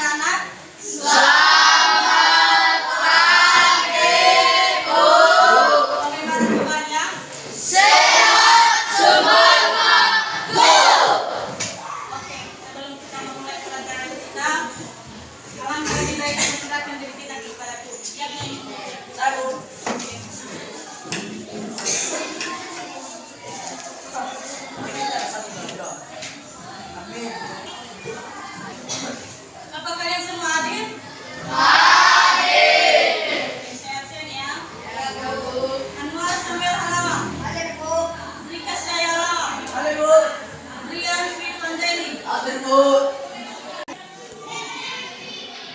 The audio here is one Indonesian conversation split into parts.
anak-anak? Selamat pagi, Bu. Bagaimana kabarnya? Sehat semangat, Bu. Oke, sebelum kita memulai pelajaran kita, alangkah lebih baik mendekatkan diri kita kepada Tuhan. Siap nih? Satu. Apa kalian semua hadir? Hadir. Sehat-sehat ya. Ya, Bu. Anwar Samuel Halawa. Hadir, Bu. Rika Sayala. Hadir, Bu. Brian Sri Vandeli. Hadir, Bu.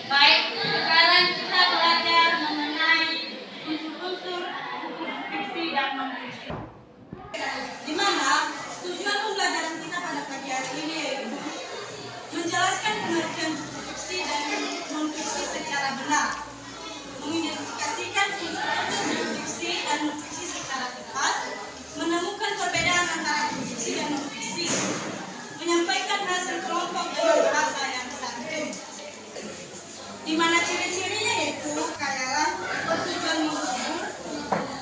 Baik, sekarang kita belajar mengenai unsur-unsur fiksi dan non-fiksi. Di mana tujuan pembelajaran kita pada pagi hari ini yaitu menjelaskan pengertian buku fiksi dan non-fiksi secara benar, mengidentifikasikan unsur-unsur buku fiksi dan non-fiksi secara tepat, menemukan perbedaan antara buku fiksi dan non-fiksi, menyampaikan hasil kelompok dengan bahasa yang santun. Di mana ciri-cirinya yaitu kayalah bertujuan menghibur,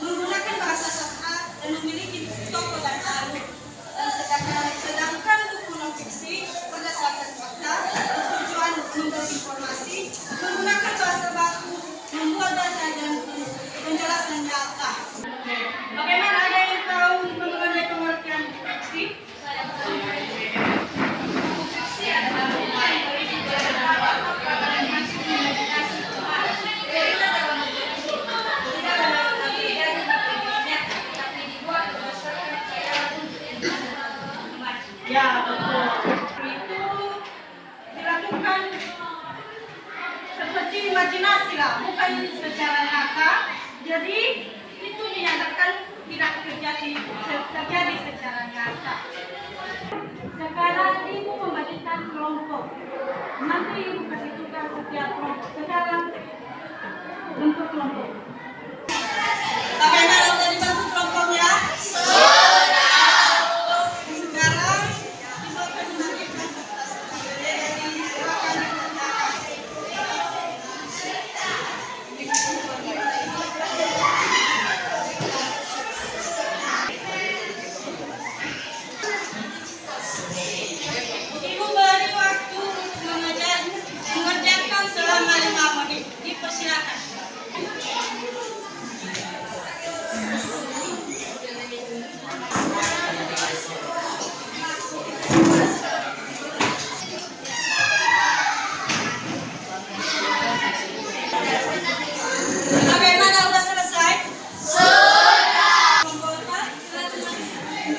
menggunakan bahasa sastra dan memiliki tokoh dan alur. Dan sedangkan buku non-fiksi berdasarkan fakta, bertujuan memberi informasi, menggunakan bahasa baku, membuat data dan penjelasan nyata. Bagaimana ada yang tahu mengenai pengertian buku fiksi? Buku fiksi adalah rumah yang berisi ya, betul. Itu dilakukan seperti imajinasi lah, bukan secara nyata. Jadi itu dinyatakan tidak terjadi secara nyata. Sekarang ibu membagikan kelompok. Nanti ibu kasih tugas setiap kelompok. Sekarang bentuk kelompok. Bagaimana udah dibantu kelompoknya? Sekarang ibu akan membagikan kertas. Jadi silakan dikerjakan. Ibu beri waktu untuk mengerjakan selama 5 menit. Dipersilakan. Bagaimana udah selesai? Sudah. Anggota, silakan maju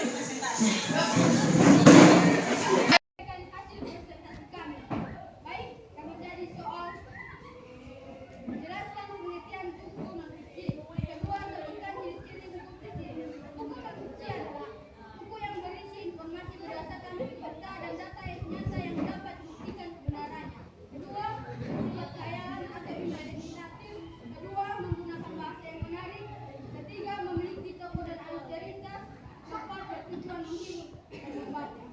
presentasi. Hasil presentasi kami. Baik, kami jadi soal menjelaskan penelitian buku non-fiksi. Kedua, sebutkan ciri-ciri buku fiksi. Buku non-fiksi adalah buku yang berisi informasi berdasarkan fakta dan data yang nyata yang dapat dibuktikan kebenarannya. Kedua, bersifat khayalan atau imajinatif. Kedua, menggunakan bahasa yang menarik. Ketiga, memiliki tokoh dan alur cerita. Keempat, bertujuan menghibur dan membaca.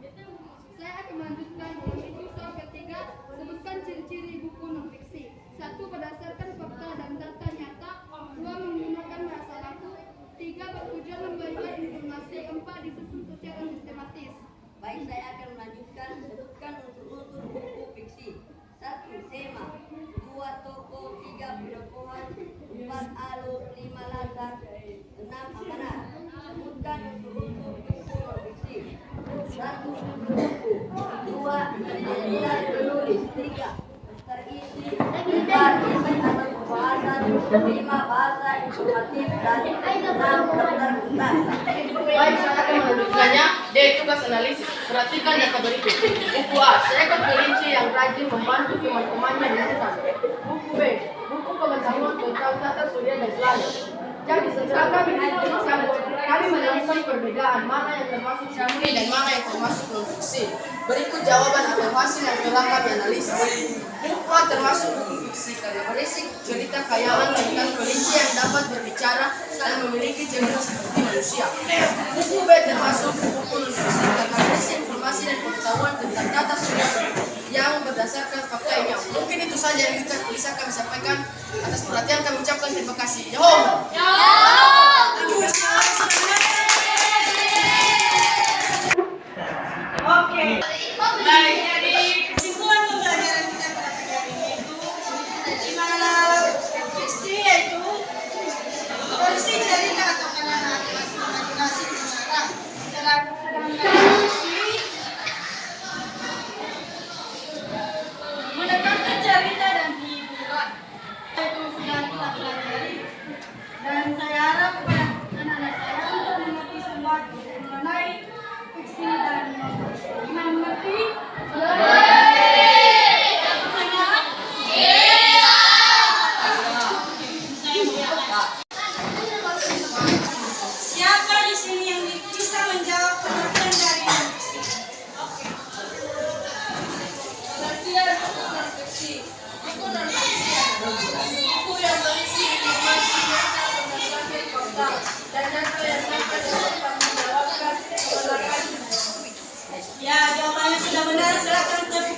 Saya akan melanjutkan menuju soal ketiga, sebutkan ciri-ciri buku non-fiksi. 1. Berdasarkan fakta dan data nyata. 2. Menggunakan bahasa baku. 3. Bertujuan memberikan informasi. 4. Disusun secara sistematis. Baik, saya akan melanjutkan sebutkan unsur-unsur buku fiksi. 1. Tema. 2. Tokoh. 3. Pedopohan. 4. Alur. 5. Latar. 6. Amanat. Sebutkan unsur-unsur buku non-fiksi. 1. Buku. 2. Identitas penulis. 3. Terisi. 4. Isi atau pembahasan. 5. Bahasa informatif. Dan 6. Daftar utama. Baik, saya akan melanjutkannya. D. Tugas analisis. Perhatikan data berikut. Buku A. Seekor kelinci yang rajin membantu teman-temannya di hutan. Buku B. Buku pengetahuan tentang tata surya dan planet. Jadi setelah kami diskusikan, kami menemukan perbedaan mana yang termasuk murni dan mana yang termasuk non-fiksi. Berikut jawaban atau hasil yang telah kami analisis. Buku A Semua termasuk buku fiksi karena berisi cerita khayalan tentang kelinci yang dapat berbicara dan memiliki cerita seperti manusia. Buku B termasuk buku non-fiksi karena berisi informasi dan pengetahuan tentang tata surya yang berdasarkan fakta ilmiah. Mungkin itu saja yang bisa kami sampaikan. Atas perhatian kami ucapkan terima kasih. Yahoo! Oke. Baik, jadi kesimpulan pembelajaran kita pada pagi hari ini itu di mana fiksi yaitu versi cerita atau karena imajinasi pengarah. Sedangkan fiksi menekankan cerita dan hiburan. Itu sudah kita pelajari dan saya harap kepada anak-anak saya untuk mengerti semua mengenai fiksi dan gimana mengerti? Siapa di sini yang bisa menjawab pengertian dari fiksi? Oke. Pengertian buku non-fiksi. Buku non-fiksi adalah buku yang berisi informasi nyata berdasarkan fakta dan data yang dapat dipertanggungjawabkan oleh Ya, jawabannya sudah benar. Silakan tepuk